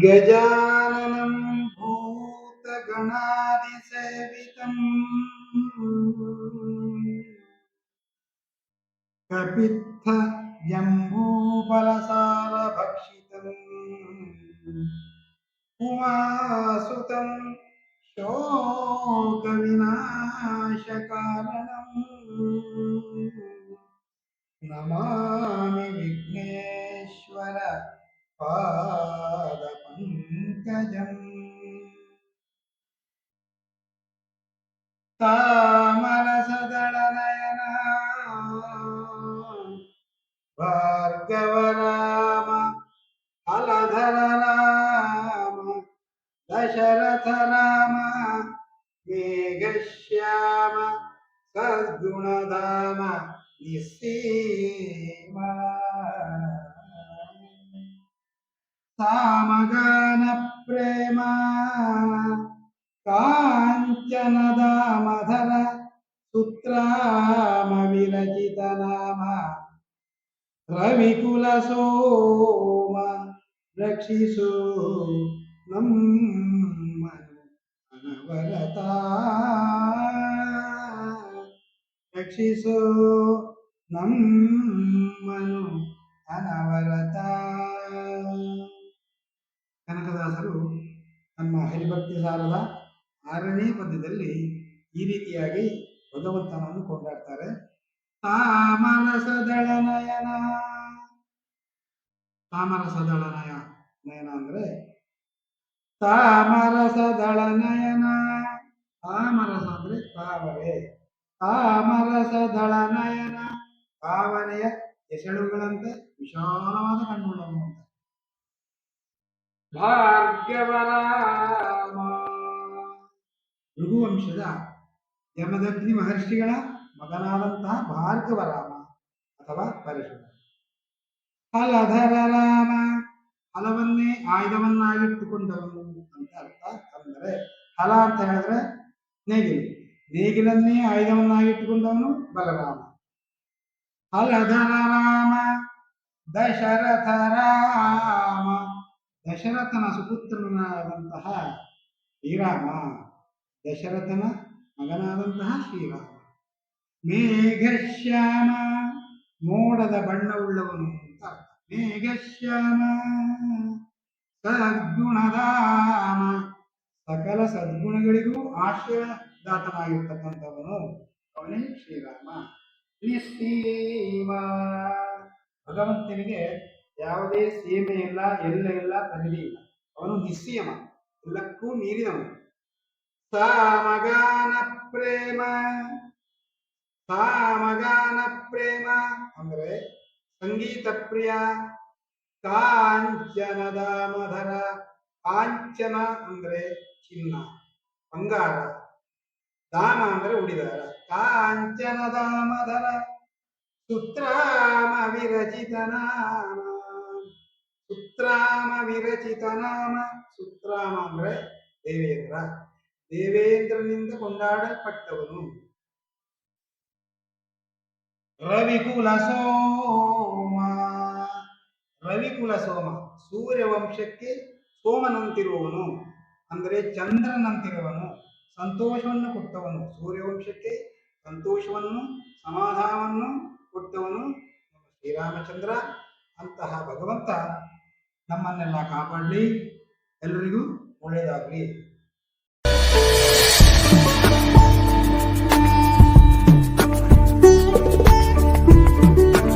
गजाननं भूतगणादिसेवितम् कपित्थ जम्बूफलसारभक्षितम् उमासुतं शोकविनाशकारणम् नमामि विघ्नेश्वर पादपङ्कजम् तामरसदलनयना भार्गवराम अलधर राम दशरथ राम मेघश्याम सद्गुणधाम निस्सीमा सामगान प्रेम काञ्चनदामधर सुत्राम विरचित नाम रविकुलसोम रक्षिसु नಮ್ಮನು ಅನವರತ ರಕ್ಷಿಸು ನಮ್ಮನು ಅನವರತ. ಕನಕದಾಸರು ನಮ್ಮ ಹರಿಭಕ್ತಿ ಸಾರದ 6ನೇ ಪದ್ಯದಲ್ಲಿ ಈ ರೀತಿಯಾಗಿ ಭಗವಂತನನ್ನು ಕೊಂಡಾಡ್ತಾರೆ. ತಾಮರಸದಳನಯನ, ನಯನ ಅಂದ್ರೆ ತಾಮರಸದಳನಯನ, ತಾಮರಸ ಅಂದ್ರೆ ತಾವರೆ, ತಾಮರಸದಳನಯನ ತಾವರೆಯ ಎಸಳುಗಳಂತೆ ವಿಶಾಲವಾದ ಕಣ್ಣುಳ್ಳವನು ಅಂತ. ಭಾರ್ಗವರಾಮ, ಭೃಗುವಂಶದ ಯಮದಗ್ನಿ ಮಹರ್ಷಿಗಳ ಮಗನಾದಂತಹ ಭಾರ್ಗವರಾಮ ಅಥವಾ ಪರಶುರಾಮ. ಹಲಧರ ರಾಮ, ಹಲವನ್ನೇ ಆಯುಧವನ್ನಾಗಿಟ್ಟುಕೊಂಡವನು ಅಂತ ಅರ್ಥ. ಅಂದರೆ ಹಲ ಅಂತ ಹೇಳಿದ್ರೆ ನೇಗಿಲು, ನೇಗಿಲನ್ನೇ ಆಯುಧವನ್ನಾಗಿಟ್ಟುಕೊಂಡವನು ಬಲರಾಮ. ಹಲಧರ ರಾಮ ದಶರಥ ರಾಮ, ದಶರಥನ ಸುಪುತ್ರನಾದಂತಹ ಶ್ರೀರಾಮ, ದಶರಥನ ಮಗನಾದಂತಹ ಶ್ರೀರಾಮ. ಮೇಘಶ್ಯಾಮ, ಮೋಡದ ಬಣ್ಣವುಳ್ಳವನು ಅಂತ ಅರ್ಥ. ಮೇಘಶ್ಯಾಮ ಸದ್ಗುಣಧಾಮ, ಸಕಲ ಸದ್ಗುಣಗಳಿಗೂ ಆಶ್ರಯದಾತನಾಗಿರ್ತಕ್ಕಂಥವನು ಅವನೇ ಶ್ರೀರಾಮ. ನಿಸ್ಸೀಮ, ಭಗವಂತನಿಗೆ ಯಾವುದೇ ಸೀಮೆ ಇಲ್ಲ, ಎಲ್ಲ ಇಲ್ಲ, ಪರಿಧಿ ಇಲ್ಲ. ಅವನು ನಿಸ್ಸೀಮ, ಎಲ್ಲಕ್ಕೂ ಮೀರಿದವನು. ಸಾಮಗಾನ ಪ್ರೇಮ, ಸಾಮಗಾನ ಪ್ರೇಮ ಅಂದ್ರೆ ಸಂಗೀತ ಪ್ರಿಯ. ಕಾಂಚನದ ಮಧರ, ಕಾಂಚನ ಅಂದ್ರೆ ಚಿನ್ನ ಬಂಗಾರ, ದಾಮ ಅಂದ್ರೆ ಉಡಿದಾರ. ಕಾಂಚನದ ಮಧರ ಸುತ್ರಾಮ ವಿರಚಿತ ನಾಮ, ಸುತ್ರಾಮ ವಿರಚಿತ ನಾಮ. ಸುತ್ರಾಮ ಅಂದ್ರೆ ದೇವೇಂದ್ರ, ದೇವೇಂದ್ರನಿಂದ ಕೊಂಡಾಡಲ್ಪಟ್ಟವನು. ರವಿಕುಲ ಸೋಮ, ರವಿಕುಲ ಸೋಮ ಸೂರ್ಯವಂಶಕ್ಕೆ ಸೋಮನಂತಿರುವವನು, ಅಂದರೆ ಚಂದ್ರನಂತಿರುವವನು, ಸಂತೋಷವನ್ನು ಕೊಟ್ಟವನು. ಸೂರ್ಯವಂಶಕ್ಕೆ ಸಂತೋಷವನ್ನು ಸಮಾಧಾನವನ್ನು ಕೊಟ್ಟವನು ಶ್ರೀರಾಮಚಂದ್ರ. ಅಂತಹ ಭಗವಂತ ನಮ್ಮನ್ನೆಲ್ಲ ಕಾಪಾಡಲಿ, ಎಲ್ಲರಿಗೂ ಒಳ್ಳೆಯದಾಗಲಿ.